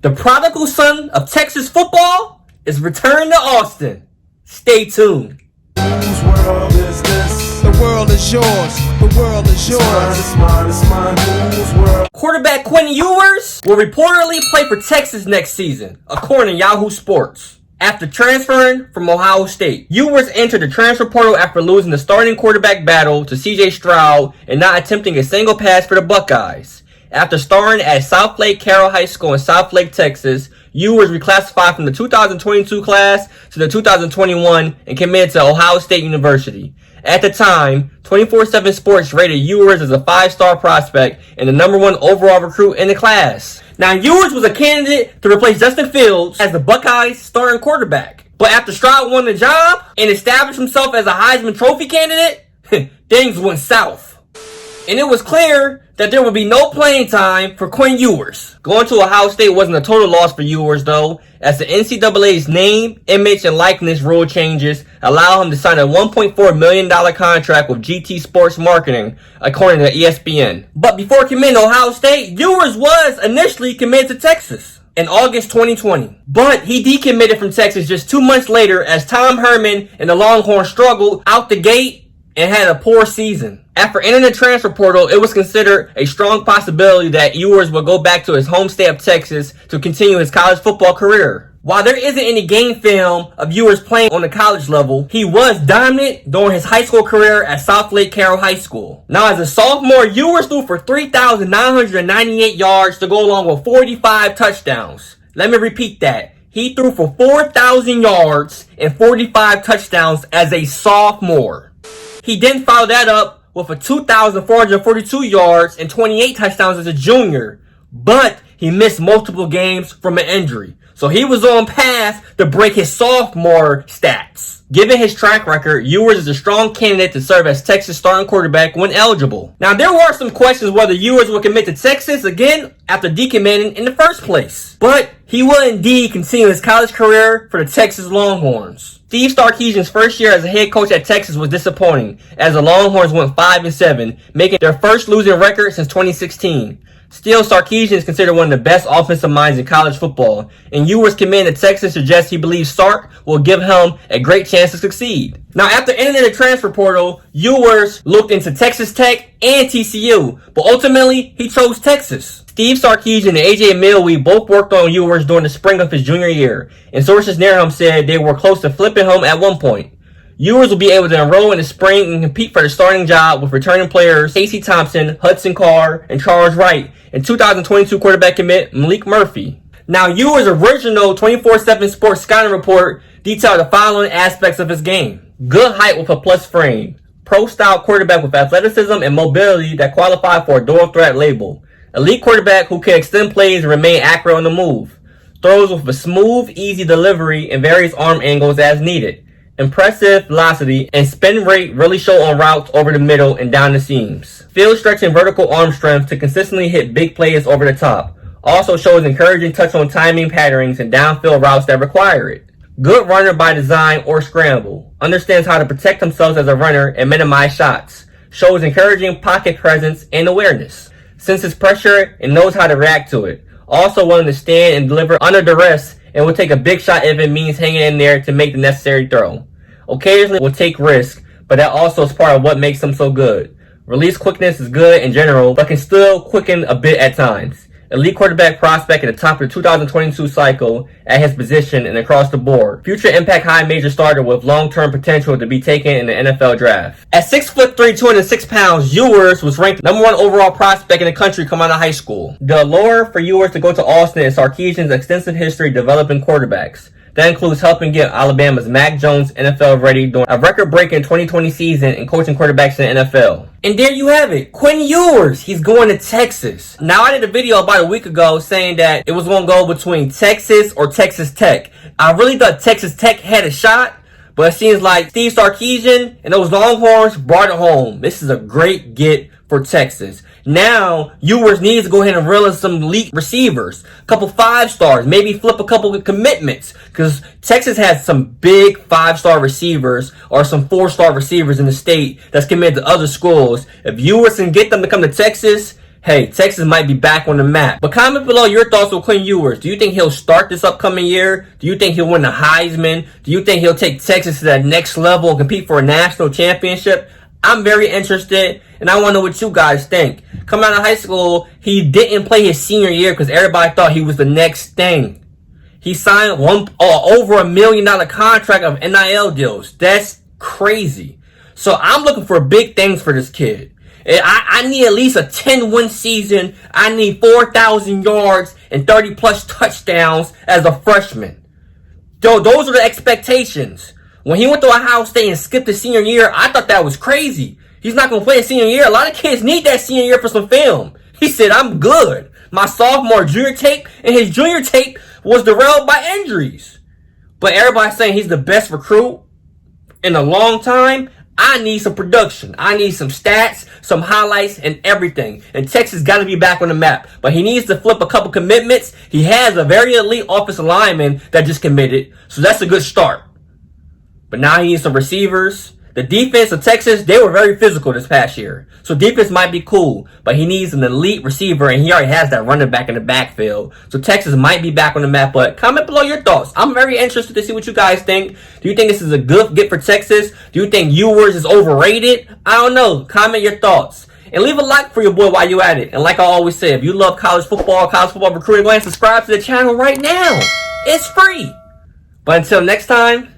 The prodigal son of Texas football is returning to Austin. Stay tuned. Whose world is this? The world is yours. The world is yours. It's mine. Whose world? Quarterback QUINN EWERS will reportedly play for Texas next season, according to Yahoo Sports. After transferring from Ohio State, Ewers entered the transfer portal after losing the starting quarterback battle to C.J. Stroud and not attempting a single pass for the Buckeyes. After starring at South Lake Carroll High School in South Lake, Texas, Ewers reclassified from the 2022 class to the 2021 and committed to Ohio State University. At the time, 24/7 Sports rated Ewers as a 5-star prospect and the #1 overall recruit in the class. Now, Ewers was a candidate to replace Justin Fields as the Buckeyes starting quarterback. But after Stroud won the job and established himself as a Heisman Trophy candidate, things went south. And it was clear that there would be no playing time for QUINN EWERS. Going to Ohio State wasn't a total loss for Ewers, though, as the NCAA's name, image, and likeness rule changes allow him to sign a $1.4 million contract with GT Sports Marketing, according to ESPN. But before committing to Ohio State, Ewers was initially committed to Texas in August 2020. But he decommitted from Texas just 2 months later as Tom Herman and the Longhorns struggled out the gate and had a poor season. After entering the transfer portal, it was considered a strong possibility that Ewers would go back to his home state of Texas to continue his college football career. While there isn't any game film of Ewers playing on the college level, he was dominant during his high school career at South Lake Carroll High School. Now, as a sophomore, Ewers threw for 3,998 yards to go along with 45 touchdowns. Let me repeat that. He threw for 4,000 yards and 45 touchdowns as a sophomore. He then followed that up with a 2,442 yards and 28 touchdowns as a junior, but he missed multiple games from an injury. So he was on path to break his sophomore stats. Given his track record, Ewers is a strong candidate to serve as Texas starting quarterback when eligible. Now, there were some questions whether Ewers would commit to Texas again after decommitting in the first place. But he will indeed continue his college career for the Texas Longhorns. Steve Sarkisian's first year as a head coach at Texas was disappointing, as the Longhorns went 5-7, making their first losing record since 2016. Still, Sarkisian is considered one of the best offensive minds in college football, and Ewers' command to Texas suggests he believes Sark will give him a great chance to succeed. Now, after entering the transfer portal, Ewers looked into Texas Tech and TCU, but ultimately, he chose Texas. Steve Sarkisian and AJ Milwee both worked on Ewers during the spring of his junior year, and sources near him said they were close to flipping him at one point. Ewers will be able to enroll in the spring and compete for the starting job with returning players Casey Thompson, Hudson Carr, and Charles Wright, and 2022 quarterback commit Malik Murphy. Now, Ewers' original 24/7 Sports scouting report detailed the following aspects of his game. Good height with a plus frame. Pro-style quarterback with athleticism and mobility that qualify for a dual threat label. Elite quarterback who can extend plays and remain accurate on the move. Throws with a smooth, easy delivery and various arm angles as needed. Impressive velocity and spin rate really show on routes over the middle and down the seams. Field stretch and vertical arm strength to consistently hit big plays over the top. Also shows encouraging touch on timing patterns and downfield routes that require it. Good runner by design or scramble. Understands how to protect themselves as a runner and minimize shots. Shows encouraging pocket presence and awareness. Senses pressure and knows how to react to it. Also willing to stand and deliver under duress and will take a big shot if it means hanging in there to make the necessary throw. Occasionally will take risk, but that also is part of what makes him so good. Release quickness is good in general, but can still quicken a bit at times. Elite quarterback prospect at the top of the 2022 cycle at his position and across the board. Future impact high major starter with long-term potential to be taken in the NFL draft. At 6'3", 206 pounds, Ewers was ranked #1 overall prospect in the country coming out of high school. The allure for Ewers to go to Austin is Sarkisian's extensive history developing quarterbacks. That includes helping get Alabama's Mac Jones NFL ready during a record-breaking 2020 season and coaching quarterbacks in the NFL. And there you have it. QUINN EWERS. He's going to Texas. Now, I did a video about a week ago saying that it was going to go between Texas or Texas Tech. I really thought Texas Tech had a shot, but it seems like Steve Sarkisian and those Longhorns brought it home. This is a great get for Texas. Now, Ewers needs to go ahead and reel in some elite receivers. A couple 5-stars. Maybe flip a couple of commitments. Because Texas has some big 5-star receivers or some 4-star receivers in the state that's committed to other schools. If Ewers can get them to come to Texas, hey, Texas might be back on the map. But comment below your thoughts on Quinn Ewers. Do you think he'll start this upcoming year? Do you think he'll win the Heisman? Do you think he'll take Texas to that next level and compete for a national championship? I'm very interested, and I want to know what you guys think. Coming out of high school, he didn't play his senior year because everybody thought he was the next thing. He signed over $1 million contract of NIL deals. That's crazy. So I'm looking for big things for this kid. I need at least a 10-win season. I need 4,000 yards and 30-plus touchdowns as a freshman. Those are the expectations. When he went to Ohio State and skipped the senior year, I thought that was crazy. He's not going to play a senior year. A lot of kids need that senior year for some film. He said, I'm good. My sophomore, junior tape, and his junior tape was derailed by injuries. But everybody's saying he's the best recruit in a long time. I need some production. I need some stats, some highlights, and everything. And Texas got to be back on the map. But he needs to flip a couple commitments. He has a very elite offensive lineman that just committed. So that's a good start. But now he needs some receivers. The defense of Texas, they were very physical this past year. So defense might be cool. But he needs an elite receiver. And he already has that running back in the backfield. So Texas might be back on the map. But comment below your thoughts. I'm very interested to see what you guys think. Do you think this is a good get for Texas? Do you think Ewers is overrated? I don't know. Comment your thoughts. And leave a like for your boy while you at it. And like I always say, if you love college football recruiting, go ahead and subscribe to the channel right now. It's free. But until next time,